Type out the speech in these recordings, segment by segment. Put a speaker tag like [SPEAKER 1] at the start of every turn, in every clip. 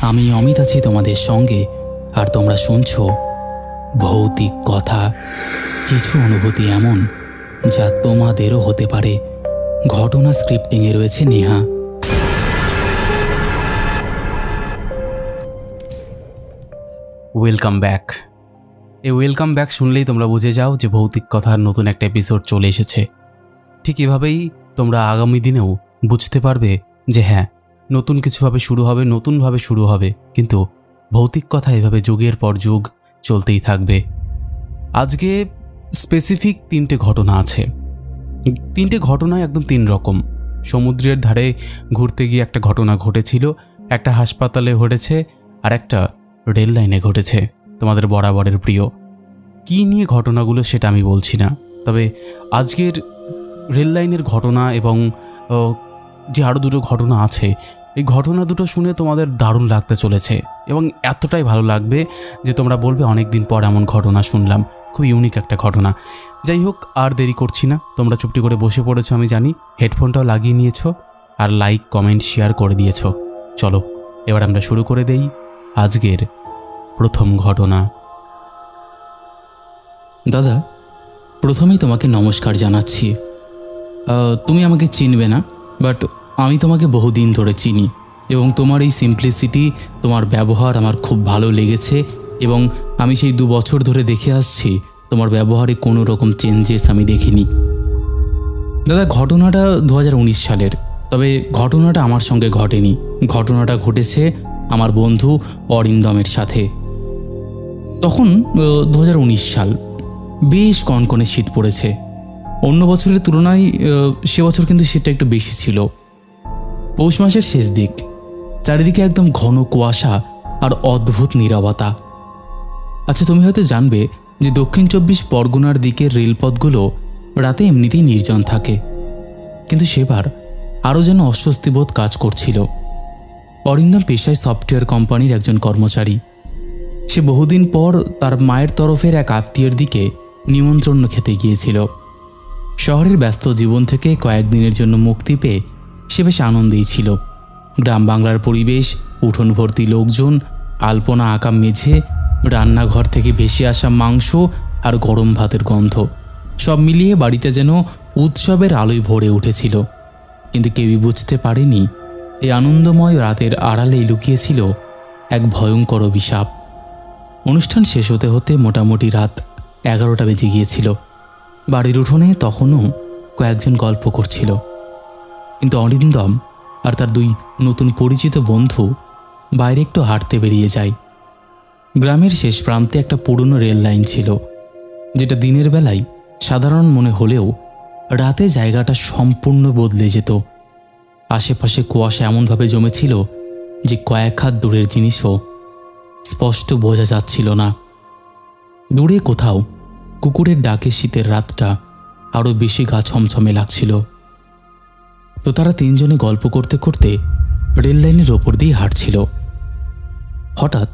[SPEAKER 1] আমি অমিত আছি তোমাদের সঙ্গে, আর তোমরা শুনছো ভৌতিক কথা। কিছু অনুভূতি এমন যা তোমাদেরও হতে পারে। ঘটনা স্ক্রিপ্টিংয়ে রয়েছে নেহা।
[SPEAKER 2] Welcome back. এই ওয়েলকাম ব্যাক শুনলেই তোমরা বুঝে যাও যে ভৌতিক কথার নতুন একটা এপিসোড চলে এসেছে। ঠিক এভাবেই তোমরা আগামী দিনেও বুঝতে পারবে যে হ্যাঁ, নতুন কিছুভাবে নতুনভাবে শুরু হবে, কিন্তু ভৌতিক কথা এভাবে যুগের পর যুগ চলতেই থাকবে। আজকে স্পেসিফিক 3টে ঘটনা আছে। 3টে ঘটনা একদম 3 রকম। সমুদ্রের ধারে ঘুরতে গিয়ে একটা ঘটনা ঘটেছিল, একটা হাসপাতালে ঘটেছে, আর একটা রেল লাইনে ঘটেছে। তোমাদের বরাবরের প্রিয়। কী নিয়ে ঘটনাগুলো সেটা আমি বলছি না, তবে আজকের রেল লাইনের ঘটনা এবং যে আরও দুটো ঘটনা আছে, এই ঘটনা দুটো শুনে তোমাদের দারুণ লাগতে চলেছে এবং এতটাই ভালো লাগবে যে তোমরা বলবে অনেক দিন পর এমন ঘটনা শুনলাম, খুব ইউনিক একটা ঘটনা। যাই হোক, আর দেরি করছি না, তোমরা চুপটি করে বসে পড়েছো আমি জানি, হেডফোনটাও লাগিয়ে নিয়েছো আর লাইক কমেন্ট শেয়ার করে দিয়েছো। চলো এবার আমরা শুরু করে দেই আজকের প্রথম ঘটনা।
[SPEAKER 1] দাদা, প্রথমেই তোমাকে নমস্কার জানাচ্ছি। তুমি আমাকে চিনবে না, বাট আমি তোমাকে বহুদিন ধরে চিনি এবং তোমার এই সিম্পলিসিটি, তোমার ব্যবহার আমার খুব ভালো লেগেছে এবং আমি সেই 2 বছর ধরে দেখে আসছি তোমার ব্যবহারে কোনো রকম চেঞ্জেস আমি দেখিনি। দাদা, ঘটনাটা 2019 সালের, তবে ঘটনাটা আমার সঙ্গে ঘটেনি। ঘটনাটা ঘটেছে আমার বন্ধু অরিন্দমের সাথে। তখন 2019 সাল, বেশ কনকনে শীত পড়েছে। অন্য বছরের তুলনায় সে বছর কিন্তু শীতটা একটু বেশি ছিল। পৌষ মাসের শেষ দিক, চারিদিকে একদম ঘন কুয়াশা আর অদ্ভুত নীরবতা। আচ্ছা, তুমি হয়তো জানবে যে দক্ষিণ 24 পরগনার দিকের রেলপথগুলো রাতে এমনিতেই নির্জন থাকে, কিন্তু সেবার আরও যেন অস্বস্তিবোধ কাজ করছিল। অরিন্দম পেশায় সফটওয়্যার কোম্পানির একজন কর্মচারী। সে বহুদিন পর তার মায়ের তরফের এক আত্মীয়ের দিকে নিমন্ত্রণ খেতে গিয়েছিল। শহরের ব্যস্ত জীবন থেকে কয়েকদিনের জন্য মুক্তি পেয়ে সে বেশ আনন্দেই ছিল। গ্রাম বাংলার পরিবেশ, উঠোন ভর্তি লোকজন, আলপনা আঁকা মেঝে, রান্নাঘর থেকে ভেসে আসা মাংস আর গরম ভাতের গন্ধ, সব মিলিয়ে বাড়িটা যেন উৎসবের আলোয় ভরে উঠেছিল। কিন্তু কেউই বুঝতে পারেনি এই আনন্দময় রাতের আড়ালেই লুকিয়েছিল এক ভয়ঙ্কর অভিশাপ। অনুষ্ঠান শেষ হতে হতে মোটামুটি রাত 11টা বেজে গিয়েছিল। বাড়ির উঠোনে তখনও কয়েকজন গল্প করছিল, কিন্তু অরিন্দম আর তার 2 নতুন পরিচিত বন্ধু বাইরে একটু হাঁটতে বেরিয়ে যায়। গ্রামের শেষ প্রান্তে একটা পুরনো রেল লাইন ছিল, যেটা দিনের বেলায় সাধারণ মনে হলেও রাতে জায়গাটা সম্পূর্ণ বদলে যেত। আশেপাশে কুয়াশা এমনভাবে জমেছিল যে কয়েক হাত দূরের জিনিসও স্পষ্ট বোঝা যাচ্ছিল না। দূরে কোথাও কুকুরের ডাকে শীতের রাতটা আরও বেশি গা ছমছমে লাগছিল। তো তারা 3 জনে গল্প করতে করতে রেল লাইনের ওপর দিয়ে হাঁটছিল। হঠাৎ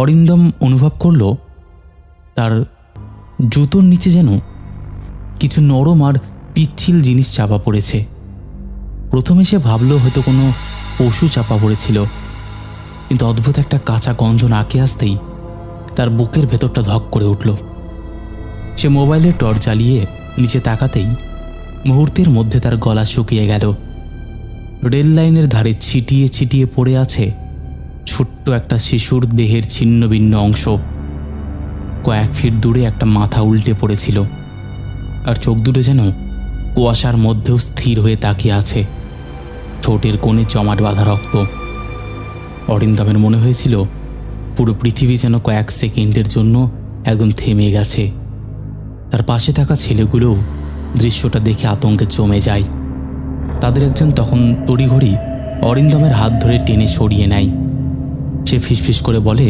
[SPEAKER 1] অরিন্দম অনুভব করল তার জুতোর নিচে যেন কিছু নরম আর পিচ্ছিল জিনিস চাপা পড়েছে। প্রথমে সে ভাবল হয়তো কোনো পশু চাপা পড়েছিল, কিন্তু অদ্ভুত একটা কাঁচা গন্ধ নাকে আসতেই তার বুকের ভেতরটা ধক করে উঠল। সে মোবাইলের টর্চ জ্বালিয়ে নিচে তাকাতেই মুহূর্তের মধ্যে তার গলা শুকিয়ে গেল। রেল লাইনের ধারে ছিটিয়ে ছিটিয়ে পড়ে আছে ছোট্ট একটা শিশুর দেহের ছিন্ন ভিন্ন অংশ। কয়েক ফিট দূরে একটা মাথা উল্টে পড়েছিল, আর চোখ দুটো যেন কুয়াশার মধ্যেও স্থির হয়ে তাকিয়ে আছে। ঠোঁটের কোণে জমাট বাঁধা রক্ত। অরিন্দমের মনে হয়েছিল পুরো পৃথিবী যেন কয়েক সেকেন্ডের জন্য একদম থেমে গেছে। তার পাশে থাকা ছেলেগুলোও দৃশ্যটা দেখে আতঙ্কে জমে যায়। তাদের একজন তখন তড়িঘড়ি অরিন্দমের হাত ধরে টেনে সরিয়ে নেয়। সে ফিসফিস করে বলে,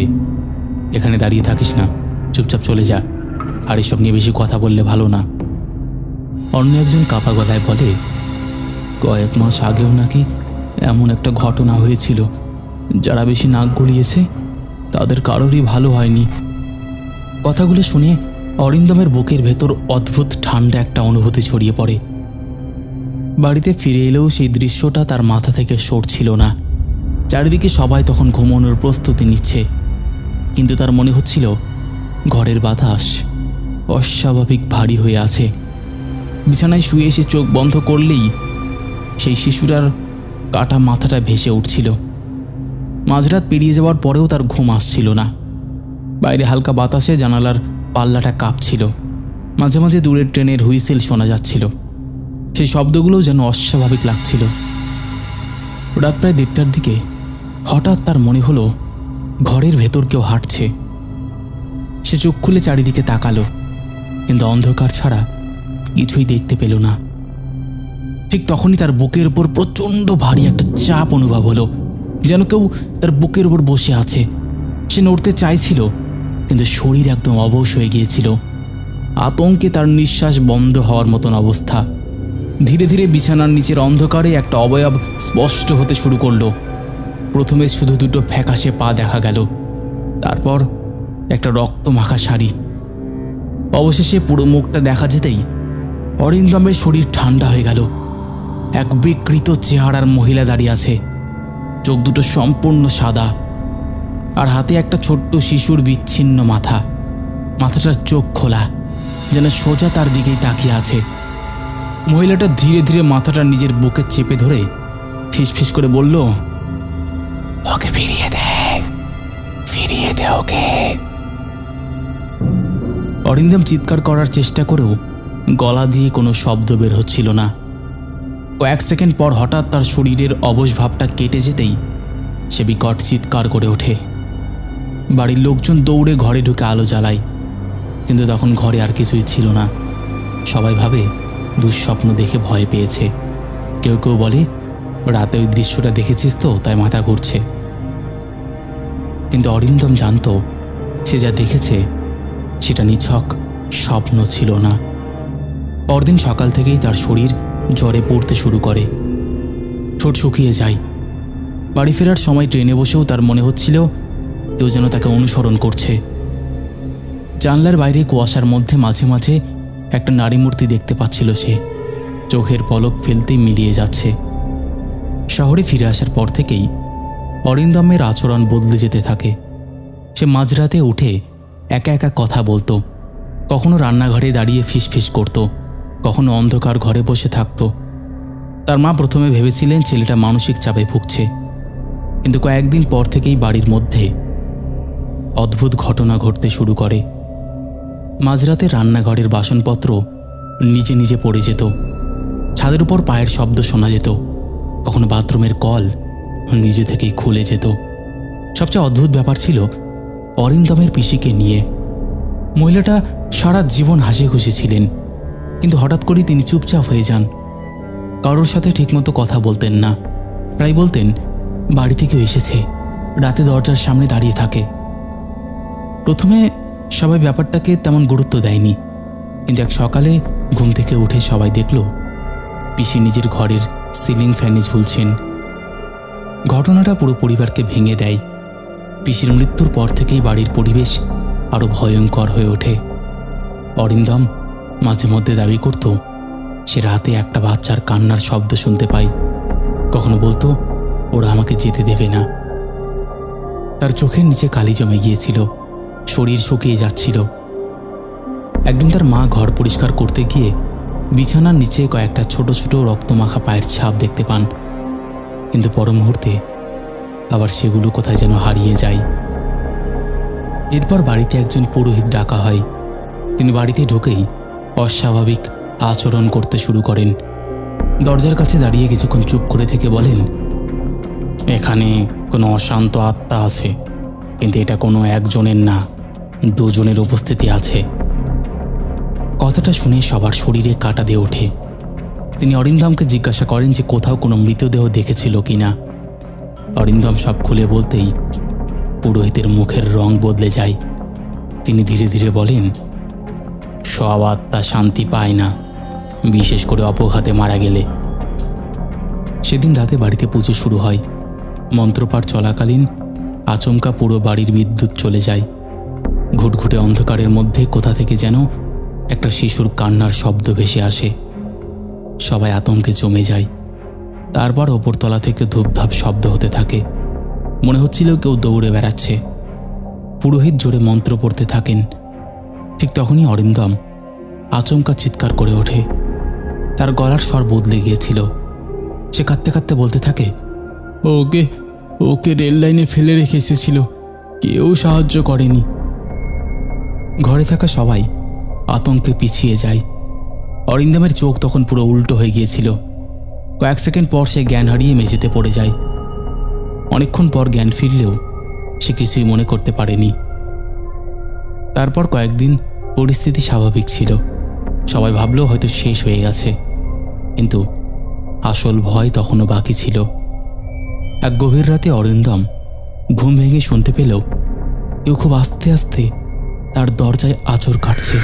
[SPEAKER 1] এখানে দাঁড়িয়ে থাকিস না, চুপচাপ চলে যা, আর এসব নিয়ে বেশি কথা বললে ভালো না। অন্য একজন কাপা গলায় বলে, কয়েক মাস আগেও নাকি এমন একটা ঘটনা হয়েছিল। যারা বেশি নাক গলিয়েছে তাদের কারোরই ভালো হয়নি। কথাগুলো শুনে অরিন্দমের বুকের ভেতর অদ্ভুত ঠান্ডা একটা অনুভূতি ছড়িয়ে পড়ে। বাড়িতে ফিরে এলেও সেই দৃশ্যটা তার মাথা থেকে সরছিল না। চারিদিকে সবাই তখন ঘুমানোর প্রস্তুতি নিচ্ছে, কিন্তু তার মনে হচ্ছিল ঘরের বাতাস অস্বাভাবিক ভারী হয়ে আছে। বিছানায় শুয়ে এসে চোখ বন্ধ করলেই সেই শিশুটার কাটা মাথাটা ভেসে উঠছিল। মাঝরাত পেরিয়ে যাওয়ার পরেও তার ঘুম আসছিল না। বাইরে হালকা বাতাসে জানালার পাল্লাটা কাঁপছিল, মাঝে মাঝে দূরের ট্রেনের হুইসেল শোনা যাচ্ছিল। সেই শব্দগুলোও যেন অস্বাভাবিক লাগছিল। রাত প্রায় 1:30টার দিকে হঠাৎ তার মনে হলো ঘরের ভেতর কেউ হাঁটছে। সে চোখ খুলে চারিদিকে তাকালো, কিন্তু অন্ধকার ছাড়া কিছুই দেখতে পেল না। ঠিক তখনই তার বুকের উপর প্রচণ্ড ভারী একটা চাপ অনুভব হলো, যেন কেউ তার বুকের উপর বসে আছে। সে নড়তে চাইছিল, কিন্তু শরীর একদম অবশ হয়ে গিয়েছিল। আতঙ্কে তার নিঃশ্বাস বন্ধ হওয়ার মতন অবস্থা। ধীরে ধীরে বিছানার নিচের অন্ধকারে একটা অবয়ব স্পষ্ট হতে শুরু করলো। প্রথমে শুধু দুটো ফ্যাকাশে পা দেখা গেল, তারপর একটা রক্তমাখা শাড়ি। অবশেষে পুরো মুখটা দেখা যেতেই অরিন্দমের শরীর ঠান্ডা হয়ে গেল। এক বিকৃত চেহারার মহিলা দাঁড়িয়ে আছে, চোখ দুটো সম্পূর্ণ সাদা, আর হাতে একটা ছোট্ট শিশুর বিচ্ছিন্ন মাথা। মাথাটার চোখ খোলা, যেন সোজা তার দিকেই তাকিয়ে আছে। মহিলাটা ধীরে ধীরে মাথাটা নিজের বুকে চেপে ধরে ফিসফিস করে বলল, ওকে ফিরিয়ে দে, ফিরিয়ে দে ওকে। অরিন্দম চিৎকার করার চেষ্টা করেও গলা দিয়ে কোনো শব্দ বের হচ্ছিল না। কয়েক সেকেন্ড পর হঠাৎ তার শরীরের অবশ ভাবটা কেটে যেতেই সে বিকট চিৎকার করে ওঠে। বাড়ির লোকজন দৌড়ে ঘরে ঢুকে আলো জ্বালায়, কিন্তু তখন ঘরে আর কিছুই ছিল না। সবাই ভাবে দুঃস্বপ্ন দেখে ভয় পেয়েছে। কেউ কেউ বলে, রাতে ওই দৃশ্যটা দেখেছিস তো, তাই মাথা ঘুরছে। কিন্তু অরিন্দম জানত সে যা দেখেছে সেটা নিছক স্বপ্ন ছিল না। পরদিন সকাল থেকেই তার শরীর জ্বরে পড়তে শুরু করে, ঠোঁট শুকিয়ে যায়। বাড়ি ফেরার সময় ট্রেনে বসেও তার মনে হচ্ছিল কেউ যেন তাকে অনুসরণ করছে। জানলার বাইরে কুয়াশার মধ্যে মাঝে মাঝে একটা নারী মূর্তি দেখতে পাচ্ছিল সে, চোখের পলক ফেলতেই মিলিয়ে যাচ্ছে। শহরে ফিরে আসার পর থেকেই অরিন্দমের আচরণ বদলে যেতে থাকে। সে মাঝরাতে উঠে একা একা কথা বলতো, কখনো রান্নাঘরে দাঁড়িয়ে ফিসফিস করত, কখনো অন্ধকার ঘরে বসে থাকত। তার মা প্রথমে ভেবেছিলেন ছেলেটা মানসিক চাপে ভুগছে, কিন্তু কয়েকদিন পর থেকেই বাড়ির মধ্যে অদ্ভুত ঘটনা ঘটতে শুরু করে। মাঝরাতে রান্নাঘরের বাসনপত্র নিজে নিজে পড়ে যেত, ছাদের উপর পায়ের শব্দ শোনা যেত, কখনো বাথরুমের কল নিজে থেকেই খুলে যেত। সবচেয়ে অদ্ভুত ব্যাপার ছিল অরিন্দমের পিসিকে নিয়ে। মহিলাটা সারা জীবন হাসি খুশি ছিলেন, কিন্তু হঠাৎ করেই তিনি চুপচাপ হয়ে যান। কারোর সাথে ঠিকমতো কথা বলতেন না, প্রায় বলতেন বাড়ি থেকে এসেছে, রাতে দরজার সামনে দাঁড়িয়ে থাকে। প্রথমে সবাই ব্যাপারটাকে তেমন গুরুত্ব দেয়নি, কিন্তু এক সকালে ঘুম থেকে উঠে সবাই দেখল পিসি নিজের ঘরের সিলিং ফ্যানে ঝুলছেন। ঘটনাটা পুরো পরিবারকে ভেঙে দেয়। পিসির মৃত্যুর পর থেকেই বাড়ির পরিবেশ আরও ভয়ঙ্কর হয়ে ওঠে। অরিন্দম মাঝে মধ্যে দাবি করত সে রাতে একটা বাচ্চার কান্নার শব্দ শুনতে পায়, কখনো বলতো ওরা আমাকে যেতে দেবে না। তার চোখের নিচে কালি জমে গিয়েছিল, শরীর শুকিয়ে যাচ্ছিল। একদিন তার মা ঘর পরিষ্কার করতে গিয়ে বিছানার নিচে কয়েকটা ছোট ছোট রক্তমাখা পায়ের ছাপ দেখতে পান, কিন্তু পর মুহূর্তে আবার সেগুলো কোথায় যেন হারিয়ে যায়। এরপর বাড়িতে একজন পুরোহিত ডাকা হয়। তিনি বাড়িতে ঢুকেই অস্বাভাবিক আচরণ করতে শুরু করেন। দরজার কাছে দাঁড়িয়ে কিছুক্ষণ চুপ করে থেকে বলেন, এখানে কোনো অশান্ত আত্মা আছে, কিন্তু এটা কোনো একজনের না, দুজনের উপস্থিতি আছে। কথাটা শুনে সবার শরীরে কাঁটা দিয়ে ওঠে। তিনি অরিন্দমকে জিজ্ঞাসা করেন যে কোথাও কোনো মৃতদেহ দেখেছিল কিনা। অরিন্দম সব খুলে বলতেই পুরোহিতের মুখের রং বদলে যায়। তিনি ধীরে ধীরে বলেন, সব আত্মা শান্তি পায় না, বিশেষ করে অপঘাতে মারা গেলে। সেদিন রাতে বাড়িতে পুজো শুরু হয়। মন্ত্রপাঠ চলাকালীন আচমকা পুরো বাড়ির বিদ্যুৎ চলে যায়। ঘুটঘুটে অন্ধকারের মধ্যে কোথা থেকে যেন একটা শিশুর কান্নার শব্দ ভেসে আসে। সবাই আতঙ্কে জমে যায়। তারপর ওপরতলা থেকে ধূপধাপ শব্দ হতে থাকে। মনে হচ্ছিল কেউ দৌড়ে বেড়াচ্ছে। পুরোহিত জোরে মন্ত্র পড়তে থাকেন। ঠিক তখনই অরিন্দম আচমকা চিৎকার করে ওঠে। তার গলার স্বর বদলে গিয়েছিল। সে কাঁদতে কাঁদতে বলতে থাকে, ওকে ওকে রেল লাইনে ফেলে রেখে এসেছিল, কেউ সাহায্য করেনি। ঘরে থাকা সবাই আতঙ্কে পিছিয়ে যায়। অরিন্দমের চোখ তখন পুরো উল্টো হয়ে গিয়েছিল। কয়েক সেকেন্ড পর সে জ্ঞান হারিয়ে মেঝেতে পড়ে যায়। অনেকক্ষণ পর জ্ঞান ফিরলেও সে কিছুই মনে করতে পারেনি। তারপর কয়েকদিন পরিস্থিতি স্বাভাবিক ছিল। সবাই ভাবলো হয়তো শেষ হয়ে গেছে, কিন্তু আসল ভয় তখনও বাকি ছিল। এক গভীর রাতে অরিন্দম ঘুম ভেঙে শুনতে পেল কেউ খুব আস্তে আস্তে তার দরজায় আঁচড় কাটছে।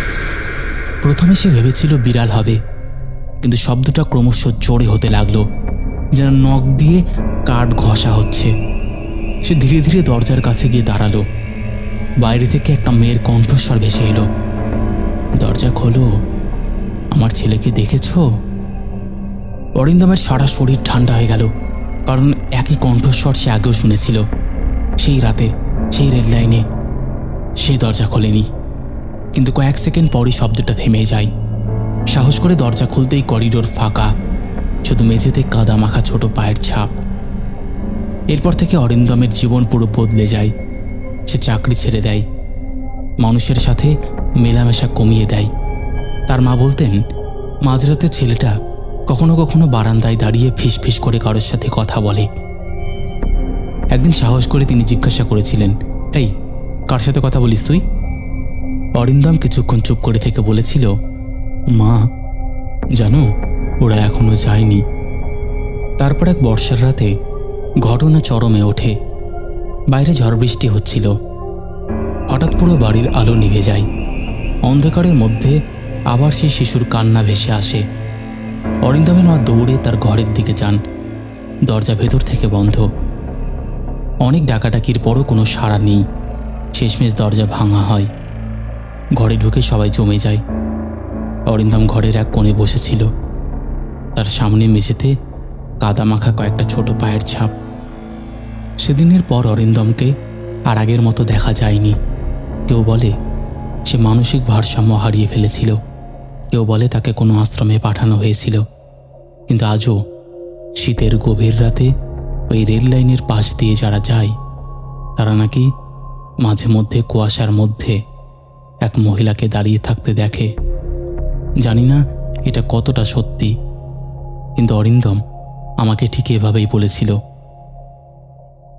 [SPEAKER 1] প্রথমে সে ভেবেছিল বিড়াল হবে, কিন্তু শব্দটা ক্রমশ জোরে হতে লাগলো, যেন নখ দিয়ে কাঠ ঘষা হচ্ছে। সে ধীরে ধীরে দরজার কাছে গিয়ে দাঁড়ালো। বাইরে থেকে একটা মেয়ের কণ্ঠস্বর ভেসে এলো, দরজা খোলো, আমার ছেলেকে দেখেছ? অরিন্দমের সারা শরীর ঠান্ডা হয়ে গেল, কারণ একই কণ্ঠস্বর সে আগেও শুনেছিল। সেই রাতে, সেই রেল লাইনে। সে দরজা খোলেনি, কিন্তু কয়েক সেকেন্ড পরই শব্দটা থেমে যায়। সাহস করে দরজা খুলতেই করিডোর ফাঁকা, শুধু মেঝেতে কাদা মাখা ছোট পায়ের ছাপ। এরপর থেকে অরিন্দমের জীবন পুরো বদলে যায়। সে চাকরি ছেড়ে দেয়, মানুষের সাথে মেলামেশা কমিয়ে দেয়। তার মা বলতেন, মাঝরাতে ছেলেটা কখনো কখনো বারান্দায় দাঁড়িয়ে ফিসফিস করে কারোর সাথে কথা বলে। একদিন সাহস করে তিনি জিজ্ঞাসা করেছিলেন, এই, কার সাথে কথা বলিস তুই? অরিন্দম কিছুক্ষণ চুপ করে থেকে বলেছিল, মা, জানো, ওরা এখনো যায়নি। তারপর এক বর্ষার রাতে ঘটনা চরমে ওঠে। বাইরে ঝড় বৃষ্টি হচ্ছিল। হঠাৎ পুরো বাড়ির আলো নিভে যায়। অন্ধকারের মধ্যে আবার সেই শিশুর কান্না ভেসে আসে। অরিন্দমের মা দৌড়ে তার ঘরের দিকে যান। দরজা ভেতর থেকে বন্ধ। অনেক ডাকাডাকির পরও কোনো সাড়া নেই। শেষমেশ দরজা ভাঙা হয়। ঘরে ঢুকে সবাই জমে যায়। অরিন্দম ঘরের এক কোণে বসেছিল। তার সামনে মেঝেতে কাদা মাখা কয়েকটা ছোট পায়ের ছাপ। সেদিনের পর অরিন্দমকে আর আগের মতো দেখা যায়নি। কেউ বলে সে মানসিক ভারসাম্য হারিয়ে ফেলেছিল, কেউ বলে তাকে কোনো আশ্রমে পাঠানো হয়েছিল। কিন্তু আজও শীতের গভীর রাতে ওই রেল লাইনের পাশ দিয়ে যারা যায়, তারা নাকি মাঝে মধ্যে কুয়াশার মধ্যে এক মহিলাকে দাঁড়িয়ে থাকতে দেখে। জানি না এটা কতটা সত্যি, কিন্তু অরিন্দম আমাকে ঠিক এভাবেই বলেছিল।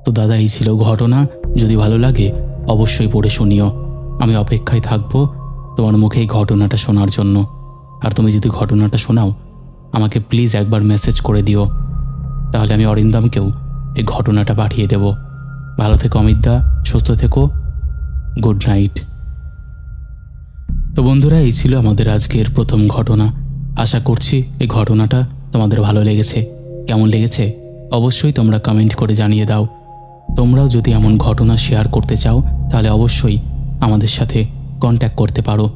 [SPEAKER 1] তো দাদা, এই ছিল ঘটনা। যদি ভালো লাগে অবশ্যই পড়ে শুনিও। আমি অপেক্ষায় থাকবো তোমার মুখে এই ঘটনাটা শোনার জন্য। আর তুমি যদি ঘটনাটা শোনাও, আমাকে প্লিজ একবার মেসেজ করে দিও, তাহলে আমি অরিন্দমকেও এই ঘটনাটা পাঠিয়ে দেব। ভালো থেকো অমিতদা, সুস্থ থেকো, গুড নাইট। তো বন্ধুরা, এই ছিল আমাদের আজকের প্রথম ঘটনা। আশা করছি এই ঘটনাটা তোমাদের ভালো লেগেছে। কেমন লেগেছে অবশ্যই তোমরা কমেন্ট করে জানিয়ে দাও। তোমরাও যদি এমন ঘটনা শেয়ার করতে চাও, তাহলে অবশ্যই আমাদের সাথে কন্ট্যাক্ট করতে পারো।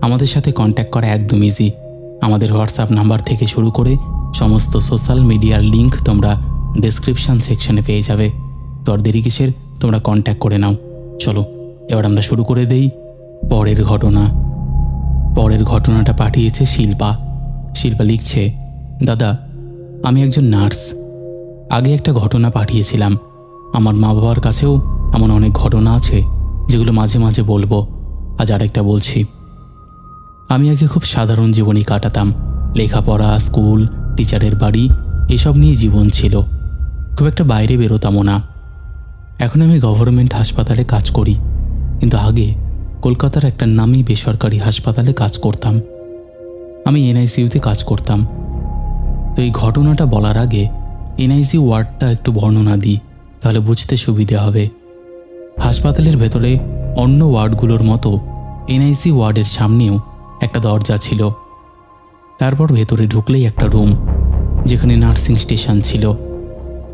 [SPEAKER 1] আমাদের সাথে কন্ট্যাক্ট করা একদম ইজি। আমাদের হোয়াটসঅ্যাপ নাম্বার থেকে শুরু করে সমস্ত সোশ্যাল মিডিয়ার লিঙ্ক তোমরা ডেসক্রিপশান সেকশনে পেয়ে যাবে। তো আর দেরি কিসের, তোমরা কন্ট্যাক্ট করে নাও। চলো এবার আমরা শুরু করে দেই পরের ঘটনা। পরের ঘটনাটা পাঠিয়েছে শিল্পা। শিল্পা লিখছে, দাদা, আমি একজন নার্স। আগে একটা ঘটনা পাঠিয়েছিলাম। আমার মা বাবার কাছেও এমন অনেক ঘটনা আছে যেগুলো মাঝে মাঝে বলবো। আজ আরেকটা বলছি। আমি আগে খুব সাধারণ জীবনই কাটাতাম। লেখাপড়া, স্কুল, টিচারের বাড়ি, এসব নিয়ে জীবন ছিল। খুব একটা বাইরে বেরোতামও না। এখন আমি গভর্নমেন্ট হাসপাতালে কাজ করি, কিন্তু আগে কলকাতার একটা নামী বেসরকারি হাসপাতালে কাজ করতাম। আমি এনআইসিইউতে কাজ করতাম। তো এই ঘটনাটা বলার আগে এনআইসিইউ ওয়ার্ডটা একটু বর্ণনা দিই, তাহলে বুঝতে সুবিধে হবে। হাসপাতালের ভেতরে অন্য ওয়ার্ডগুলোর মতো এনআইসি ওয়ার্ডের সামনেও একটা দরজা ছিল। তারপর ভেতরে ঢুকলেই একটা রুম, যেখানে নার্সিং স্টেশন ছিল।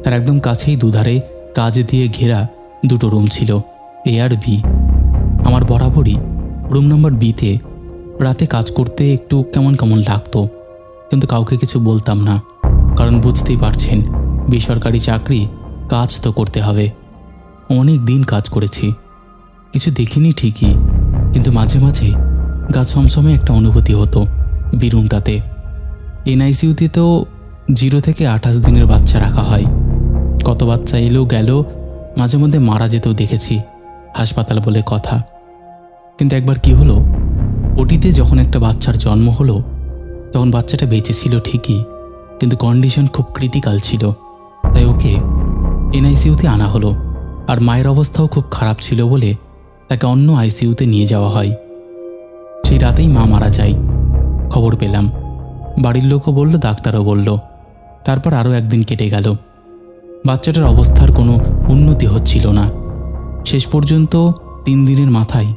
[SPEAKER 1] তার একদম কাছেই দুধারে কাজ দিয়ে ঘেরা দুটো রুম ছিল, এ আর বি। আমার বরাবরই রুম নাম্বার বিতে রাতে কাজ করতে একটু কেমন কেমন লাগতো, কিন্তু কাউকে কিছু বলতাম না, কারণ বুঝতেই পারছেন বেসরকারি চাকরি, কাজ তো করতে হবে। অনেক দিন কাজ করেছি, কিছু দেখিনি ঠিকই, কিন্তু মাঝে মাঝে গা ছমছমে একটা অনুভূতি হতো বিরুমটাতে। এনআইসিইউতে তো 0 থেকে 28 দিনের বাচ্চা রাখা হয়। কত বাচ্চা এলো গেল, মাঝে মধ্যে মারা যেতেও দেখেছি, হাসপাতাল বলে কথা। কিন্তু একবার কি হলো, ওটিতে যখন একটা বাচ্চার জন্ম হলো, তখন বাচ্চাটা বেঁচে ছিল ঠিকই, কিন্তু কন্ডিশন খুব ক্রিটিক্যাল ছিল। তাই ওকে এনআইসিইউতে আনা হলো। আর মায়ের অবস্থাও খুব খারাপ ছিল বলে তাকে অন্য আইসিইউতে নিয়ে যাওয়া হয়। সেই রাতেই মা মারা যায়, খবর পেলাম। বাড়ির লোকও বলল, ডাক্তারও বলল। তারপর আরও একদিন কেটে গেল। বাচ্চাটার অবস্থার কোনো উন্নতি হচ্ছিল না। শেষ পর্যন্ত 3 দিনের মাথায়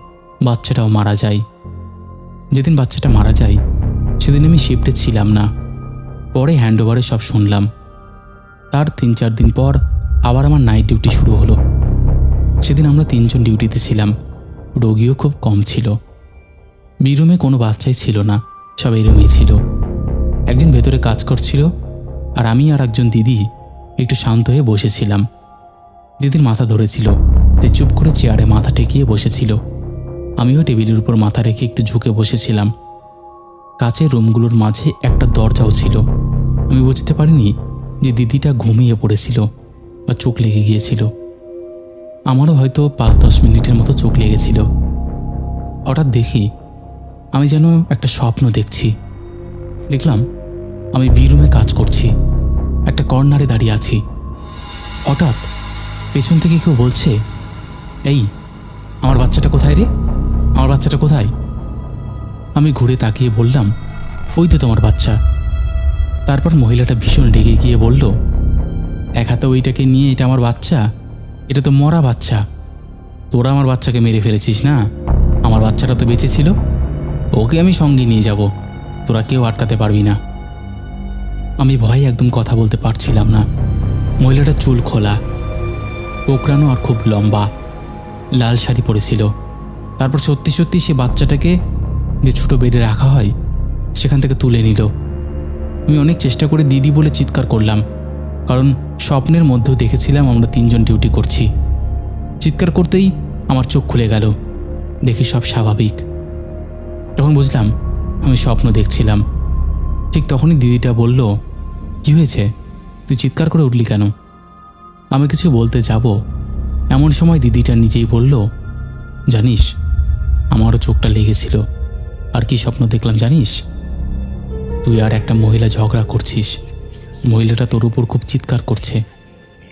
[SPEAKER 1] বাচ্চাটাও মারা যায়। যেদিন বাচ্চাটা মারা যায় সেদিন আমি শিফটে ছিলাম না। পরে হ্যান্ডওভারে সব শুনলাম। তার 3-4 দিন পর আবার আমার নাইট ডিউটি শুরু হলো। সেদিন আমরা 3 জন ডিউটিতে ছিলাম, রোগীও খুব কম ছিল। বি রুমে কোনো বাচ্চাই ছিল না, সব এই রুমেই ছিল। একজন ভেতরে কাজ করছিল, আর আমি আর একজন দিদি একটু শান্ত হয়ে বসেছিলাম। দিদির মাথা ধরেছিল, তাই চুপ করে চেয়ারে মাথা ঠেকিয়ে বসেছিল। আমিও টেবিলের উপর মাথা রেখে একটু ঝুঁকে বসেছিলাম। কাচের রুমগুলোর মাঝে একটা দরজাও ছিল। আমি বুঝতে পারিনি যে দিদিটা ঘুমিয়ে পড়েছিল বা চোখ লেগে গিয়েছিল। আমারও হয়তো 5-10 মিনিটের মতো চোখ লেগেছিল। হঠাৎ দেখি আমি যেন একটা স্বপ্ন দেখছি। দেখলাম আমি বি রুমে কাজ করছি, একটা কর্নারে দাঁড়িয়ে আছি। হঠাৎ পেছন থেকে কেউ বলছে, এই আমার বাচ্চাটা কোথায় রে, আমার বাচ্চাটা কোথায়? আমি ঘুরে তাকিয়ে বললাম, ওই তো তোমার বাচ্চা। তারপর মহিলাটা ভীষণ রেগে গিয়ে বলল, এক হাতে ওইটাকে নিয়ে, এটা আমার বাচ্চা, এটা তো মরা বাচ্চা। তোরা আমার বাচ্চাকে মেরে ফেলেছিস না, আমার বাচ্চাটা তো বেঁচে ছিল, ওকে আমি সঙ্গে নিয়ে যাব, তোরা কেউ আটকাতে পারবি না। আমি ভয়ে একদম কথা বলতে পারছিলাম না। মহিলাটা চুল খোলা, কোকড়ানো আর খুব লম্বা, লাল শাড়ি পরেছিল। তারপর সত্যি সত্যি সে বাচ্চাটাকে যে ছোটো বেডে রাখা হয় সেখান থেকে তুলে নিল। আমি অনেক চেষ্টা করে দিদি বলে চিৎকার করলাম, কারণ স্বপ্নের মধ্যেও দেখেছিলাম আমরা 3 জন ডিউটি করছি। চিৎকার করতেই আমার চোখ খুলে গেল, দেখি সব স্বাভাবিক। তখন বুঝলাম আমি স্বপ্ন দেখছিলাম। ঠিক তখনই দিদিটা বলল, কি হয়েছে, তুই চিৎকার করে উঠলি কেন? আমি কিছু বলতে যাব, এমন সময় দিদিটা নিজেই বলল, জানিস আমারও চোখটা লেগেছিল। আর কি স্বপ্ন দেখলাম জানিস? তুই আর একটা মহিলা ঝগড়া করছিস, মহিলাটা তোর উপর খুব চিৎকার করছে।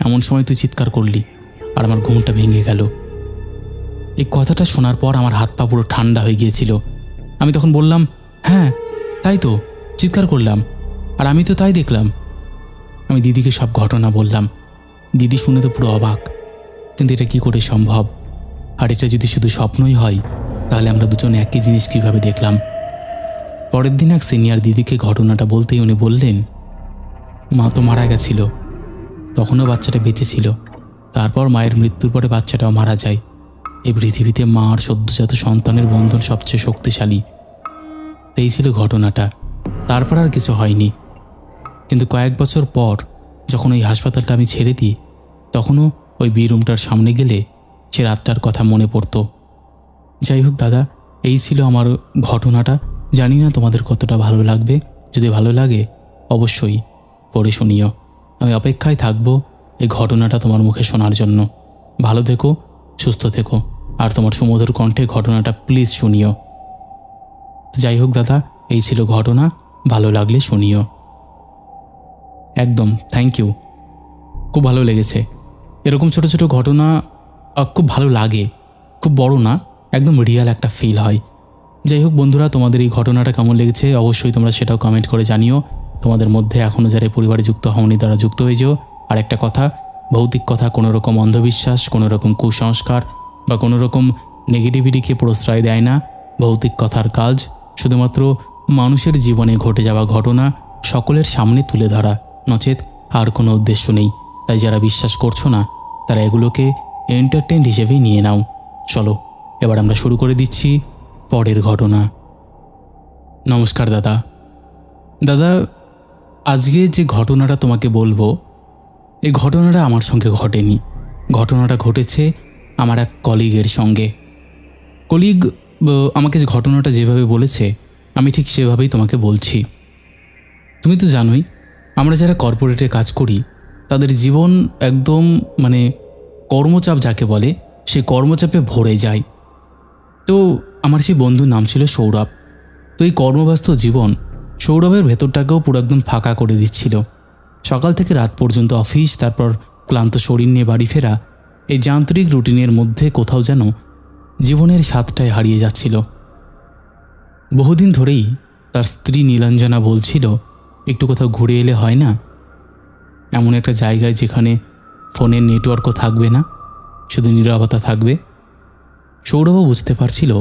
[SPEAKER 1] এমন সময় তুই চিৎকার করলি আর আমার ঘুমটা ভেঙে গেল। এই কথাটা শোনার পর আমার হাত পা পুরো ঠান্ডা হয়ে গিয়েছিল। আমি তখন বললাম, হ্যাঁ তাই তো, চিৎকার করলাম, আর আমি তো তাই দেখলাম। আমি দিদিকে সব ঘটনা বললাম। দিদি শুনে তো পুরো অবাক, কিন্তু এটা কি করে সম্ভব? আর এটা যদি শুধু স্বপ্নই হয়, তাহলে আমরা দুজন একই জিনিস কীভাবে দেখলাম? পরের দিন এক সিনিয়র দিদিকে ঘটনাটা বলতেই উনি বললেন, মা তো মারা গেছিল, তখনও বাচ্চাটা বেঁচে ছিল। তারপর মায়ের মৃত্যুর পরে বাচ্চাটাও মারা যায়। এই পৃথিবীতে মা আর সদ্যজাত সন্তানের বন্ধন সবচেয়ে শক্তিশালী। এই ছিল ঘটনাটা। তারপর আর কিছু হয়নি। কিন্তু কয়েক বছর পর যখন ওই হাসপাতালটা আমি ছেড়ে দিই, তখনও ওই বি রুমটার সামনে গেলে সে রাতটার কথা মনে পড়তো। যাই হোক দাদা, এই ছিল আমার ঘটনাটা। জানি না তোমাদের কতটা ভালো লাগবে। যদি ভালো লাগে অবশ্যই পড়ে শুনিও। আমি অপেক্ষায় থাকবো এই ঘটনাটা তোমার মুখে শোনার জন্য। ভালো থেকো, সুস্থ থেকো, আর তোমার সুমধুর কণ্ঠে ঘটনাটা প্লিজ শুনিও। যাই হোক দাদা, এই ছিল ঘটনা, ভালো লাগলে শুনিও। একদম থ্যাংক ইউ, খুব ভালো লেগেছে। এরকম ছোট ছোট ঘটনা খুব ভালো লাগে, খুব বড় না, একদম রিয়াল একটা ফিল হয়। যাই হোক বন্ধুরা, তোমাদের এই ঘটনাটা কেমন লেগেছে অবশ্যই তোমরা সেটাও কমেন্ট করে জানিও। তোমাদের মধ্যে এখনও যারা পরিবারে যুক্ত হওনি তারা যুক্ত হয়ে যেও। আর একটা কথা, ভৌতিক কথা কোনো রকম অন্ধবিশ্বাস, কোনো রকম কুসংস্কার বা কোনো রকম নেগেটিভিটিকে প্রশ্রয় দেয় না। ভৌতিক কথার কাজ শুধুমাত্র মানুষের জীবনে ঘটে যাওয়া ঘটনা সকলের সামনে তুলে ধরা, নচেত আর কোনো উদ্দেশ্য নেই। তাই যারা বিশ্বাস করছো না তারা এগুলোকে এন্টারটেইন হিসেবেই নিয়ে নাও। চলো এবার আমরা শুরু করে দিচ্ছি পরের ঘটনা। নমস্কার দাদা। দাদা, আজকে যে ঘটনাটা তোমাকে বলবো, এই ঘটনাটা আমার সঙ্গে ঘটেনি। ঘটনাটা ঘটেছে আমার এক কলিগের সঙ্গে। কলিগ আমাকে ঘটনাটা যেভাবে বলেছে আমি ঠিক সেভাবেই তোমাকে বলছি। তুমি তো জানোই আমরা যারা কর্পোরেটে কাজ করি তাদের জীবন একদম কর্মচাপ যাকে বলে সেই কর্মচাপে ভরে যায়। তো আমার সেই বন্ধুর নাম ছিল সৌরভ। তো এই কর্মব্যস্ত জীবন সৌরভের ভেতরটাকেও পুরো একদম ফাঁকা করে দিচ্ছিল। সকাল থেকে রাত পর্যন্ত অফিস, তারপর ক্লান্ত শরীর নিয়ে বাড়ি ফেরা, এই যান্ত্রিক রুটিনের মধ্যে কোথাও যেন জীবনের স্বাদটাই হারিয়ে যাচ্ছিল। বহুদিন ধরেই তার স্ত্রী নীলাঞ্জনা বলছিল একটু কোথাও ঘুরে এলে হয় না, এমন একটা জায়গায় যেখানে ফোনের নেটওয়ার্কও থাকবে না, শুধু নীরবতা থাকবে। সৌরভও বুঝতে পারছিল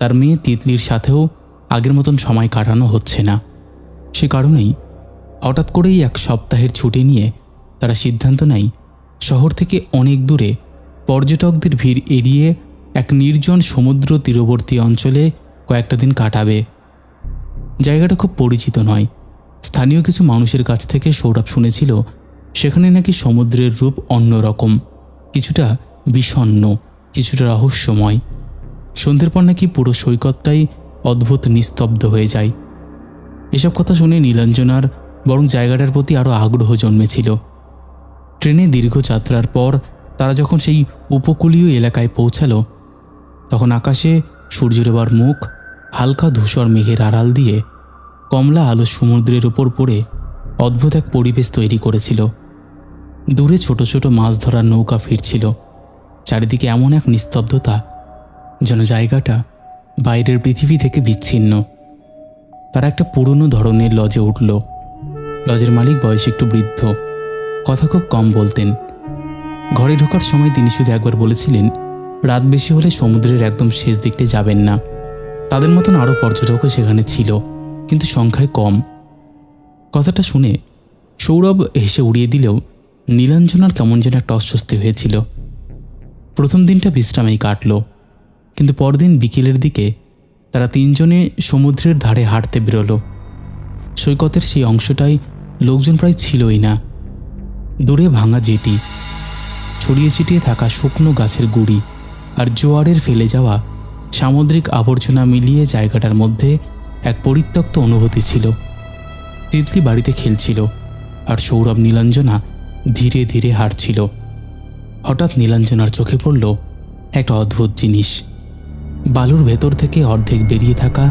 [SPEAKER 1] তার মেয়ে তিতলির সাথেও আগের মতন সময় কাটানো হচ্ছে না। সে কারণেই হঠাৎ করেই এক সপ্তাহের ছুটি নিয়ে তারা সিদ্ধান্ত নেয় শহর থেকে অনেক দূরে পর্যটকদের ভিড় এড়িয়ে এক নির্জন সমুদ্র তীরবর্তী অঞ্চলে কয়েকটা দিন কাটাবে। জায়গাটা খুব পরিচিত নয়। স্থানীয় কিছু মানুষের কাছ থেকে সৌরভ শুনেছিল সেখানে নাকি সমুদ্রের রূপ অন্যরকম, কিছুটা বিষণ্ণ, কিছুটা রহস্যময়। সন্ধ্যের পর নাকি পুরো সৈকতটাই অদ্ভুত নিস্তব্ধ হয়ে যায়। এসব কথা শুনে নীলাঞ্জনার বরং জায়গাটার প্রতি আরও আগ্রহ জন্মেছিল। ট্রেনে দীর্ঘ যাত্রার পর তারা যখন সেই উপকূলীয় এলাকায় পৌঁছালো তখন আকাশে সূর্যের এবার মুখ হালকা ধূসর মেঘের আড়াল দিয়ে কমলা আলো সমুদ্রের উপর পড়ে অদ্ভুত এক পরিবেশ তৈরি করেছিল। দূরে ছোট ছোট মাছ ধরার নৌকা ফিরছিল। চারিদিকে এমন এক নিস্তব্ধতা যেন জায়গাটা বাইরের পৃথিবী থেকে বিচ্ছিন্ন। তারা একটা পুরনো ধরনের লজে উঠল। লজের মালিক বয়সে একটু বৃদ্ধ, কথা খুব কম বলতেন। ঘরে ঢোকার সময় তিনি শুধু একবার বলেছিলেন রাত বেশি হলে সমুদ্রের একদম শেষ দিকটা যাবেন না। তাদের মতন আরও পর্যটকও সেখানে ছিল, কিন্তু সংখ্যায় কম। কথাটা শুনে সৌরভ হেসে উড়িয়ে দিলেও নীলাঞ্জনার কেমন যেন একটা অস্বস্তি হয়েছিল। প্রথম দিনটা বিশ্রামেই কাটল, কিন্তু পরদিন বিকেলের দিকে তারা তিনজনে সমুদ্রের ধারে হাঁটতে বেরোলো। সৈকতের সেই অংশটায় লোকজন প্রায় ছিলই না। দূরে ভাঙা জেটি, ছড়িয়ে ছিটিয়ে থাকা শুকনো গাছের গুঁড়ি আর জোয়ারের ফেলে যাওয়া সামুদ্রিক আবর্জনা মিলিয়ে জায়গাটার মধ্যে এক পরিত্যক্ত অনুভূতি ছিল। তিতলি বাড়িতে খেলছিল আর সৌরভ নীলাঞ্জনা ধীরে ধীরে হাঁটছিল। হঠাৎ নীলাঞ্জনার চোখে পড়ল একটা অদ্ভুত জিনিস। বালুর ভেতর থেকে অর্ধেক বেরিয়ে থাকা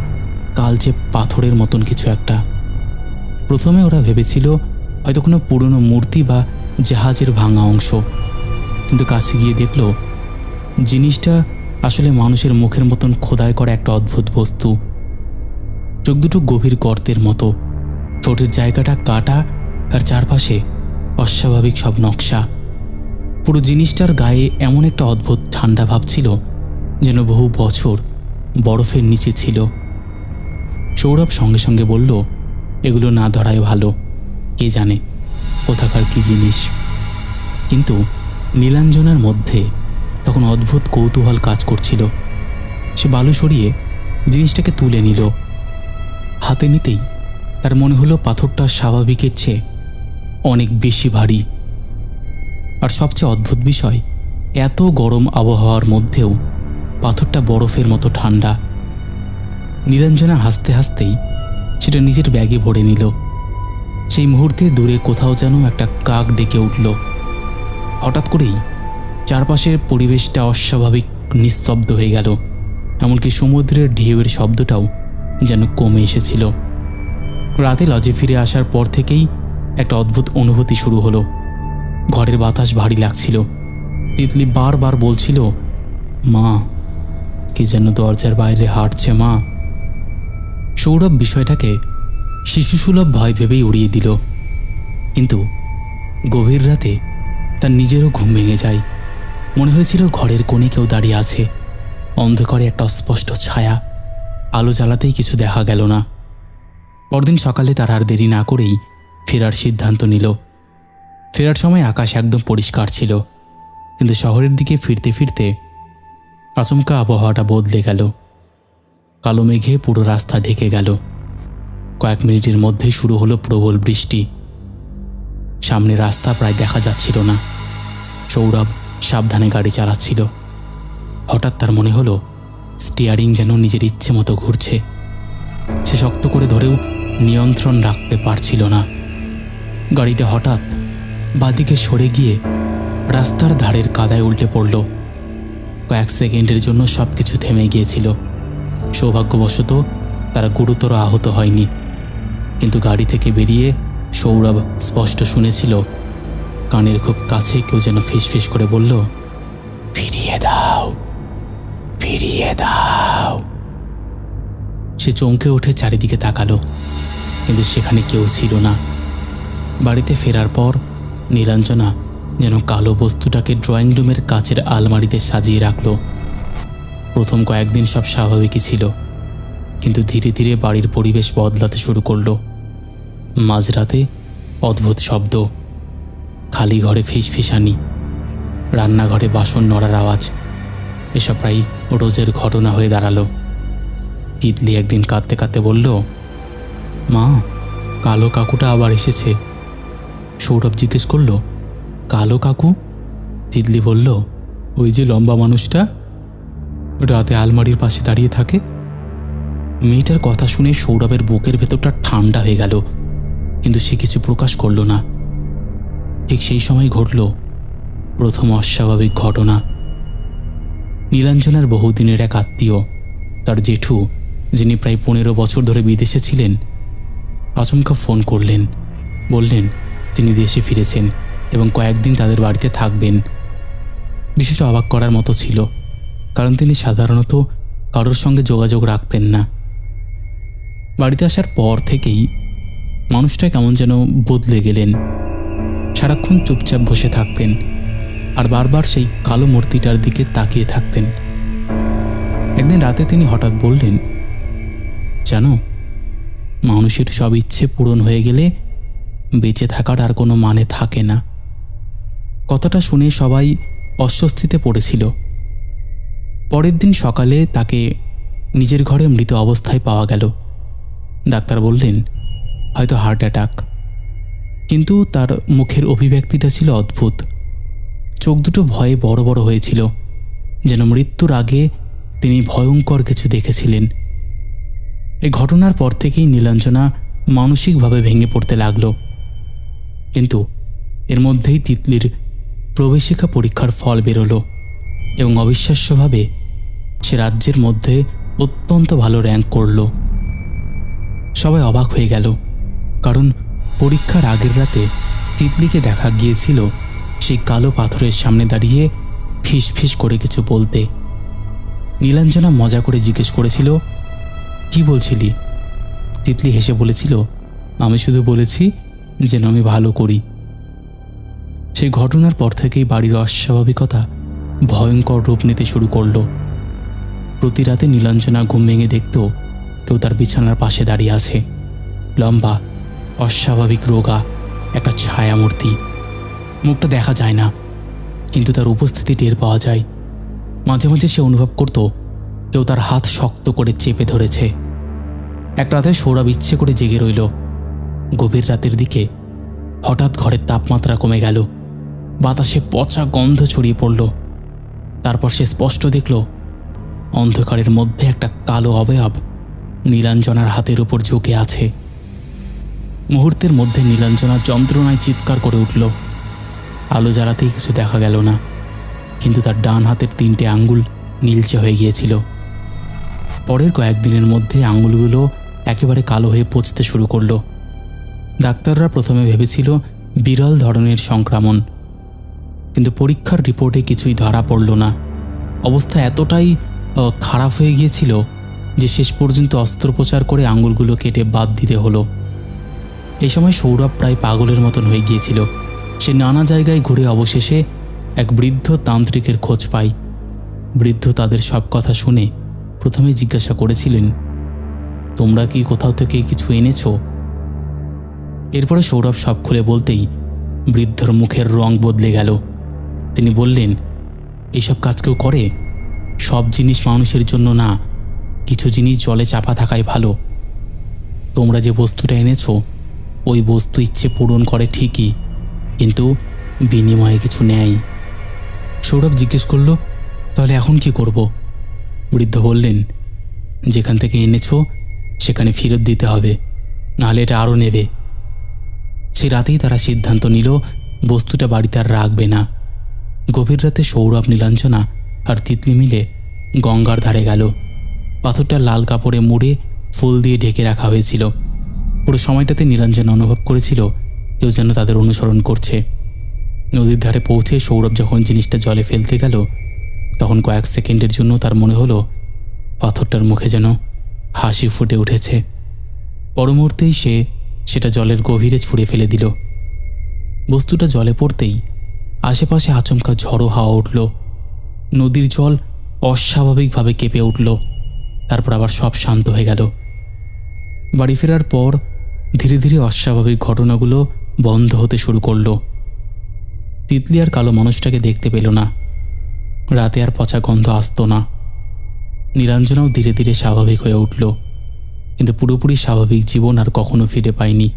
[SPEAKER 1] কালচে পাথরের মতন কিছু একটা। প্রথমে ওরা ভেবেছিল হয়তো কোনো পুরনো মূর্তি বা জাহাজের ভাঙা অংশ, কিন্তু কাছে গিয়ে দেখল জিনিসটা আসলে মানুষের মুখের মতন খোদাই করা একটা অদ্ভুত বস্তু। চোখ দুটো গভীর গর্তের মতো, ঠোঁটের জায়গাটা কাটা আর চারপাশে অস্বাভাবিক সব নকশা। পুরো জিনিসটার গায়ে এমন একটা অদ্ভুত ঠান্ডা ভাব ছিল যেন বহু বছর বরফের নিচে ছিল। সৌরভ সঙ্গে সঙ্গে বলল এগুলো না ধরাই ভালো, কে জানে কোথাকার কি জিনিস। কিন্তু নীলাঞ্জনার মধ্যে তখন অদ্ভুত কৌতূহল কাজ করছিল। সে বালু সরিয়ে জিনিসটাকে তুলে নিল। হাতে নিতেই তার মনে হলো পাথরটা স্বাভাবিকের চেয়ে অনেক বেশি ভারী। আর সবচেয়ে অদ্ভুত বিষয়, এত গরম আবহাওয়ার মধ্যেও পাথরটা বরফের মতো ঠান্ডা। নীলাঞ্জনা হাসতে হাসতেই সেটা নিজের ব্যাগে ভরে নিল। সেই মুহূর্তে দূরে কোথাও যেন একটা কাক ডেকে উঠল। হঠাৎ করেই চারপাশের পরিবেশটা অস্বাভাবিক নিস্তব্ধ হয়ে গেল, এমনকি সমুদ্রের ঢেউয়ের শব্দটাও যেন কমে এসেছিল। রাতে লজে ফিরে আসার পর থেকেই একটা অদ্ভুত অনুভূতি শুরু হলো। ঘরের বাতাস ভারী লাগছিল। তিতলি বারবার বলছিল, মা, কে যেন দরজার বাইরে হাঁটছে মা। সৌরভ বিষয়টাকে শিশুসুলভ ভয় ভেবেই উড়িয়ে দিল, কিন্তু গভীর রাতে তার নিজেরও ঘুম ভেঙে যায়। মনে হয়েছিল ঘরের কোণে কেউ দাঁড়িয়ে আছে। অন্ধকারে একটা অস্পষ্ট ছায়া, আলো জ্বালাতেই কিছু দেখা গেল না। পরদিন সকালে তার আর দেরি না করেই ফেরার সিদ্ধান্ত নিল। ফেরার সময় আকাশ একদম পরিষ্কার ছিল, কিন্তু শহরের দিকে ফিরতে ফিরতে আচমকা আবহাওয়াটা বদলে গেল। কালো মেঘে পুরো রাস্তা ঢেকে গেল। কয়েক মিনিটের মধ্যেই শুরু হলো প্রবল বৃষ্টি। সামনে রাস্তা প্রায় দেখা যাচ্ছিল না। সৌরভ সাবধানে গাড়ি চালাচ্ছিল। হঠাৎ তার মনে হলো স্টিয়ারিং যেন নিজের ইচ্ছে মতো ঘুরছে। সে শক্ত করে ধরেও নিয়ন্ত্রণ রাখতে পারছিল না। গাড়িটা হঠাৎ বাঁদিকে সরে গিয়ে রাস্তার ধারের কাদায় উল্টে পড়ল। কয়েক সেকেন্ডের জন্য সব কিছু থেমে গিয়েছিল। সৌভাগ্যবশত তারা গুরুতর আহত হয়নি, কিন্তু গাড়ি থেকে বেরিয়ে সৌরভ স্পষ্ট শুনেছিল কানের খুব কাছে কেউ যেন ফিসফিস করে বলল, ফিরিয়ে দাও, ফিরিয়ে দাও। সে চমকে উঠে চারিদিকে তাকালো, কিন্তু সেখানে কেউ ছিল না। বাড়িতে ফেরার পর নীলাঞ্জনা যেন কালো বস্তুটাকে ড্রয়িং রুমের কাচের আলমারিতে সাজিয়ে রাখল। প্রথম কয়েকদিন সব স্বাভাবিকই ছিল, কিন্তু ধীরে ধীরে বাড়ির পরিবেশ বদলাতে শুরু করলো। মাঝরাতে অদ্ভুত শব্দ, খালি ঘরে ফিসফিসানি, রান্নাঘরে বাসন নড়ার আওয়াজ, এসব প্রায় রোজের ঘটনা হয়ে দাঁড়ালো। তিতলি একদিন কাঁদতে কাঁদতে বলল, মা, কালো কাকুটা আবার এসেছে। সৌরভ জিজ্ঞেস করল, কালো কাকু? তিতলি বলল, ওই যে লম্বা মানুষটা, রাতে আলমারির পাশে দাঁড়িয়ে থাকে। মেয়েটার কথা শুনে সৌরভের বুকের ভেতরটা ঠান্ডা হয়ে গেল, কিন্তু সে কিছু প্রকাশ করল না। ঠিক সেই সময় ঘটল প্রথম অস্বাভাবিক ঘটনা। নীলাঞ্জনার বহুদিনের এক আত্মীয়, তার জেঠু, যিনি প্রায় 15 বছর ধরে বিদেশে ছিলেন, আচমকা ফোন করলেন। বললেন তিনি দেশে ফিরেছেন এবং কয়েকদিন তাদের বাড়িতে থাকবেন। বিষয়টা অবাক করার মতো ছিল, কারণ তিনি সাধারণত কারোর সঙ্গে যোগাযোগ রাখতেন না। বাড়িতে আসার পর থেকেই মানুষটা কেমন যেন বদলে গেলেন। সারাক্ষণ চুপচাপ বসে থাকতেন আর বারবার সেই কালো মূর্তিটার দিকে তাকিয়ে থাকতেন। একদিন রাতে তিনি হঠাৎ বললেন, জানো, মানুষের সব ইচ্ছে পূরণ হয়ে গেলে বেঁচে থাকার আর কোনো মানে থাকে না। কথাটা শুনে সবাই অস্বস্তিতে পড়েছিল। পরের দিন সকালে তাকে নিজের ঘরে মৃত অবস্থায় পাওয়া গেল। ডাক্তার বললেন হয়তো হার্ট অ্যাটাক, কিন্তু তার মুখের অভিব্যক্তিটা ছিল অদ্ভুত। চোখ দুটো ভয়ে বড় বড় হয়েছিল, যেন মৃত্যুর আগে তিনি ভয়ঙ্কর কিছু দেখেছিলেন। এই ঘটনার পর থেকেই নীলাঞ্জনা মানসিকভাবে ভেঙে পড়তে লাগল। কিন্তু এর মধ্যেই তিতলির প্রবেশিকা পরীক্ষার ফল বেরোলো এবং অবিশ্বাস্যভাবে সে রাজ্যের মধ্যে অত্যন্ত ভালো র্যাঙ্ক করল। সবাই অবাক হয়ে গেল, কারণ পরীক্ষার আগের রাতে তিতলিকে দেখা গিয়েছিল সেই কালো পাথরের সামনে দাঁড়িয়ে ফিস ফিস করে কিছু বলতে। নীলাঞ্জনা মজা করে জিজ্ঞেস করেছিল, কি বলছিলি? তিতলি হেসে বলেছিল, আমি শুধু বলেছি যেন আমি ভালো করি। সেই ঘটনার পর থেকেই বাড়ির অস্বাভাবিকতা ভয়ঙ্কর রূপ নিতে শুরু করল। প্রতি রাতে নীলাঞ্জনা ঘুম ভেঙে দেখত কেউ তার বিছানার পাশে দাঁড়িয়ে আছে, লম্বা, অস্বাভাবিক রোগা একটা ছায়ামূর্তি। মুখটা দেখা যায় না, কিন্তু তার উপস্থিতি টের পাওয়া যায়। মাঝে মাঝে সে অনুভব করত কেউ তার হাত শক্ত করে চেপে ধরেছে। এক রাতে সৌরভ ইচ্ছে করে জেগে রইল। গভীর রাতের দিকে হঠাৎ ঘরের তাপমাত্রা কমে গেল, বাতাসে পচা গন্ধ ছড়িয়ে পড়ল। তারপর সে স্পষ্ট দেখল অন্ধকারের মধ্যে একটা কালো অবয়ব নীলাঞ্জনার হাতের উপর ঝুঁকে আছে। মুহূর্তের মধ্যে নীলাঞ্জনা যন্ত্রণায় চিৎকার করে উঠল। আলো জ্বালাতেই কিছু দেখা গেল না, কিন্তু তার ডান হাতের 3টে আঙ্গুল নীলচে হয়ে গিয়েছিল। পরের কয়েকদিনের মধ্যে আঙ্গুলগুলো একেবারে কালো হয়ে পচতে শুরু করল। ডাক্তাররা প্রথমে ভেবেছিল বিরল ধরনের সংক্রমণ, কিন্তু পরীক্ষার রিপোর্টে কিছুই ধরা পড়ল না। অবস্থা এতটাই খারাপ হয়ে গিয়েছিল যে শেষ পর্যন্ত অস্ত্রোপচার করে আঙ্গুলগুলো কেটে বাদ দিতে হলো। এই সময় সৌরভ প্রায় পাগলের মতন হয়ে গিয়েছিল। সে নানা জায়গায় ঘুরে অবশেষে এক বৃদ্ধ তান্ত্রিকের খোঁজ পায়। বৃদ্ধ তাদের সব কথা শুনে প্রথমে জিজ্ঞাসা করেছিলেন, তোমরা কি কোথাও থেকে কিছু এনেছো? এরপরে সৌরভ সব খুলে বলতেই বৃদ্ধর মুখের রং বদলে গেল। তিনি বললেন, এইসব কাজ কেউ করে? সব জিনিস মানুষের জন্য না, কিছু জিনিস জলে চাপা থাকাই ভালো। তোমরা যে বস্তুটা এনেছো ওই বস্তু ইচ্ছে পূরণ করে ঠিকই, কিন্তু বিনিময়ে কিছু নেয়। সৌরভ জিজ্ঞেস করলো, তাহলে এখন কি করব? বৃদ্ধ বললেন, যেখান থেকে এনেছো সেখানে ফেরত দিতে হবে, নাহলে এটা আরও নেবে। সেই রাতেই তারা সিদ্ধান্ত নিল বস্তুটা বাড়িতে আর রাখবে না। গভীর রাতে সৌরভ, নীলাঞ্জনা আর তিতলি মিলে গঙ্গার ধারে গেল। পাথরটা লাল কাপড়ে মুড়ে ফুল দিয়ে ঢেকে রাখা হয়েছিল। পুরো সময়টাতে নীলাঞ্জনা অনুভব করেছিল কেউ যেন তাদের অনুসরণ করছে। নদীর ধারে পৌঁছে সৌরভ যখন জিনিসটা জলে ফেলতে গেল, তখন কয়েক সেকেন্ডের জন্য তার মনে হলো পাথরটার মুখে যেন হাসি ফুটে উঠেছে। পর মুহূর্তেই সে সেটা জলের গভীরে ছুঁড়ে ফেলে দিল। বস্তুটা জলে পড়তেই আশেপাশে আচমকা ঝড়ো হাওয়া উঠল। নদীর জল অস্বাভাবিকভাবে কেঁপে উঠল। তারপর আবার সব শান্ত হয়ে গেল। বাড়ি ফেরার পর ধীরে ধীরে অস্বাভাবিক ঘটনাগুলো বন্ধ হতে শুরু করল। তিতলি আর কালো মানুষটাকে দেখতে পেল না। রাতে আর পচা গন্ধ আসত না। নীলাঞ্জনাও ধীরে ধীরে স্বাভাবিক হয়ে উঠল, কিন্তু পুরোপুরি স্বাভাবিক জীবন আর কখনো ফিরে পায়নি।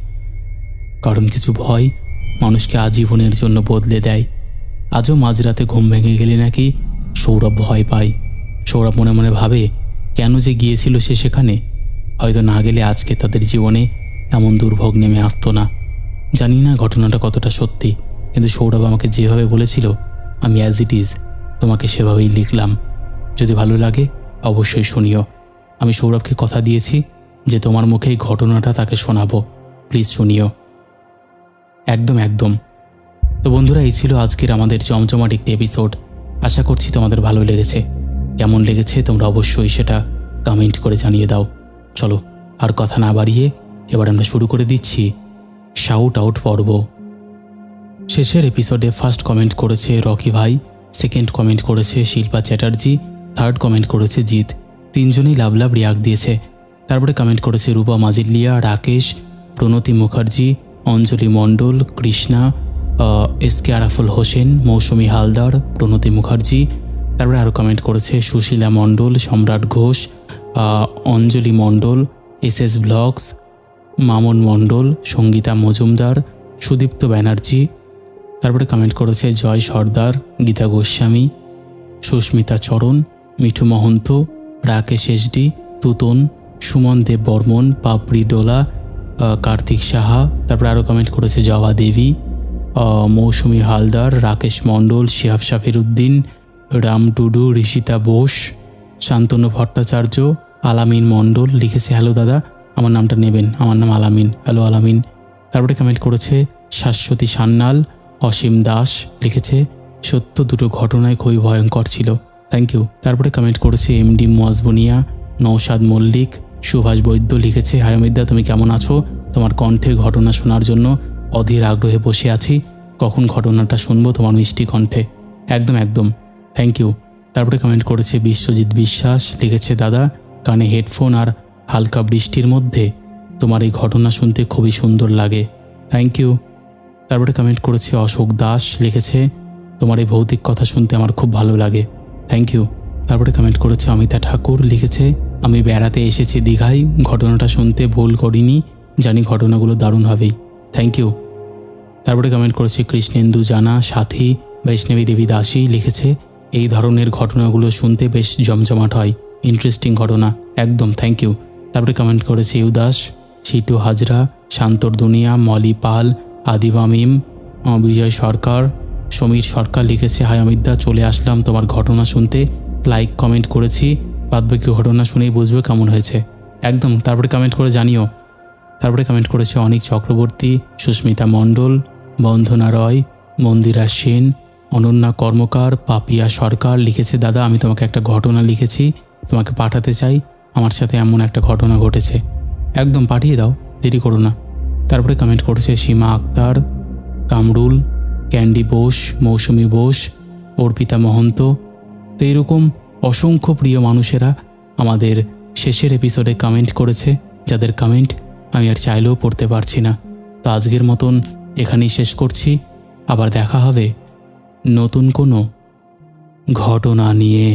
[SPEAKER 1] কারণ কিছু ভয় মানুষকে আজীবনের জন্য বদলে দেয়। আজও মাঝরাতে ঘুম ভেঙে গেলে নাকি সৌরভ ভয় পায়। সৌরভ মনে মনে ভাবে, কেন যে গিয়েছিল সে সেখানে? হয়তো না গেলে আজকে তাদের জীবনে এমন দুর্ভোগ নেমে আসতো না। জানি না ঘটনাটা কতটা সত্যি, কিন্তু সৌরভ আমাকে যেভাবে বলেছিল আমি অ্যাজ ইট ইজ তোমাকে সেভাবেই লিখলাম। যদি ভালো লাগে অবশ্যই শুনিও। আমি সৌরভকে কথা দিয়েছি যে তোমার মুখে এই ঘটনাটা তাকে শোনাবো। প্লিজ শুনিও। একদম একদম। তো বন্ধুরা, এই ছিল আজকের আমাদের জমজমাট একটি এপিসোড। আশা করছি তোমাদের ভালো লেগেছে। কেমন লেগেছে তোমরা অবশ্যই সেটা কমেন্ট করে জানিয়ে দাও। চলো আর কথা না বাড়িয়ে এবার আমরা শুরু করে দিচ্ছি শাউট আউট পর্ব। শেষের এপিসোডে ফার্স্ট কমেন্ট করেছে রকি ভাই, সেকেন্ড কমেন্ট করেছে শিল্পা চ্যাটার্জি, থার্ড কমেন্ট করেছে জিৎ। তিনজনেই লাভ লাভ রিয়াক্ট দিয়েছে। তারপরে কমেন্ট করেছে রূপা মাজিলিয়া, রাকেশ, প্রণতি মুখার্জি, অঞ্জলি মণ্ডল, কৃষ্ণা, এসকে আরাফুল হোসেন, মৌসুমি হালদার, প্রণতি মুখার্জি। তারপরে আরও কমেন্ট করেছে সুশীলা মণ্ডল, সম্রাট ঘোষ, অঞ্জলি মণ্ডল, এস ব্লগস, মামন মণ্ডল, সঙ্গীতা মজুমদার, সুদীপ্ত ব্যানার্জি। তারপরে কমেন্ট করেছে জয় সর্দার, গীতা গোস্বামী, সুস্মিতা চরণ, মিঠু মহন্ত, রাকেশ এসডি, তুতন, সুমন দেব বর্মন, পাপড়ি ডোলা, কার্তিক সাহা। তারপরে আরও কমেন্ট করেছে জবা দেবী, মৌসুমি হালদার, রাকেশ মণ্ডল, শিহাব শাফিরউদ্দিন, রাম টুডু, ঋষিতা বোস, শান্তনু ভট্টাচার্য, আলামিন মণ্ডল লিখেছে হ্যালো দাদা, আমার নামটা নেবেন, আমার নাম আলামিন। হ্যালো আলামিন। তারপরে কমেন্ট করেছে শাশ্বতী সান্যাল, অসীম দাস লিখেছে সত্য দুটো ঘটনায় খুবই ভয়ঙ্কর ছিল, থ্যাংক ইউ। তারপরে কমেন্ট করেছে এমডি মোয়াজবনিয়া, নৌসাদ মল্লিক, সুভাষ বৈদ্য লিখেছে হাই অমিতদা, তুমি কেমন আছো? তোমার কণ্ঠে ঘটনা শোনার জন্য অধীর আগ্রহে বসে আছি, কখন ঘটনাটা শুনবো তোমার মিষ্টি কণ্ঠে। একদম একদম, থ্যাংক ইউ। তারপরে কমেন্ট করেছে বিশ্বজিৎ বিশ্বাস লিখেছে দাদা, কানে হেডফোন আর হালকা বৃষ্টির মধ্যে তোমার এই ঘটনা শুনতে খুবই সুন্দর লাগে, থ্যাংক ইউ। তারপরে কমেন্ট করেছে অশোক দাস লিখেছে তোমার এই ভৌতিক কথা শুনতে আমার খুব ভালো লাগে, থ্যাংক ইউ। তারপরে কমেন্ট করেছে অমিতা ঠাকুর লিখেছে আমি বেড়াতে এসেছি দীঘায়, ঘটনাটা শুনতে ভুল করিনি, জানি ঘটনাগুলো দারুণ হবেই, থ্যাংক ইউ। তারপরে কমেন্ট করেছে কৃষ্ণেন্দু জানা, সাথী, বৈষ্ণবী দেবী দাসী লিখেছে এই ধরনের ঘটনাগুলো শুনতে বেশ জমজমাট হয়, ইন্টারেস্টিং ঘটনা, একদম, থ্যাংক ইউ। তারপরে কমেন্ট করেছে ইউদাস, ছিটু হাজরা, শান্তর দুনিয়া, মলি পাল, আদিবা মিম, বিজয় সরকার, সমীর সরকার লিখেছে হাই অমিতদা, চলে আসলাম তোমার ঘটনা শুনতে, লাইক কমেন্ট করেছি, বাদবাকি ঘটনা শুনেই বুঝবে কেমন হয়েছে, একদম। তারপরে কমেন্ট করে জানিও। তারপরে কমেন্ট করেছে অনিক চক্রবর্তী, সুস্মিতা মণ্ডল, বন্ধনা রয়, মন্দিরা সেন, অনন্যা কর্মকার, পাপিয়া সরকার লিখেছে দাদা আমি তোমাকে একটা ঘটনা লিখেছি, তোমাকে পাঠাতে চাই, আমার সাথে এমন একটা ঘটনা ঘটেছে, একদম পাঠিয়ে দাও, দেরি করো না। তারপরে কমেন্ট করেছে সীমা আক্তার, কামরুল, ক্যান্ডি বোস, মৌসুমি বোস, অর্পিতা মহন্ত। তো এইরকম অসংখ্য প্রিয় মানুষেরা আমাদের শেষের এপিসোডে কমেন্ট করেছে, যাদের কমেন্ট আমি আর চাইলেও পড়তে পারছি না। তো আজকের মতন এখানেই শেষ করছি, আবার দেখা হবে নতুন কোনো ঘটনা নিয়ে।